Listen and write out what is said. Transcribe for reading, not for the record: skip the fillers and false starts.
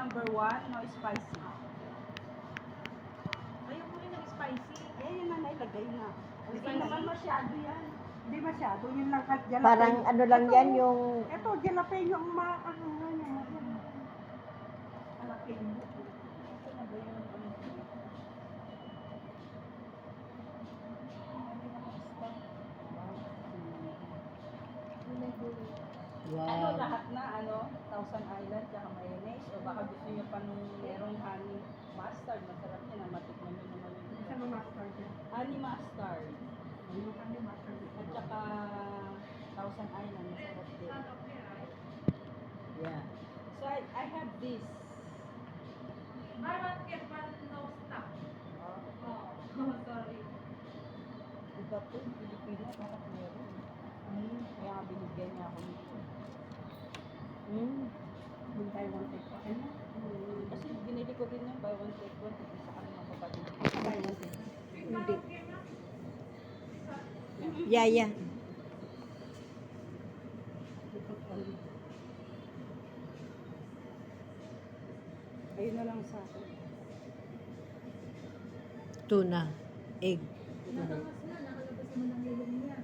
number 1, no spicy. Ayaw ko rin ng spicy. Ayan na, nailagay na. Hindi Hindi naman masyado yan. Hindi masyado, yun lang at jalapeno. Parang ano lang yan yung... Ito, jalapeno ang ano nga niya. Jalapeno. Ito na ba yung ano? Ano Wow. lahat na, Thousand Island, tsaka mayonnaise, o baka gusto nyo pa nung merong honey mustard, masarap yan, matikman nyo naman yun. Isa na master dyan. Honey mustard, Yung kami master dyan. at tsaka Thousand Island, masarap din. Yeah. So I have this. Buy one get one no stock. Oh, sorry. Iba po, Pilipino, bakit meron? Kaya nga binigyan niya ako nito. Yung Taiwan take pa. Ano? Kasi binili ko din yung buy one take one, isa kami ng kapatid. Taiwan take. Hindi. Yeah. Ayun na lang sa akin. Tuna. Egg. Nakangas na, nakalabas naman ang ilong niya.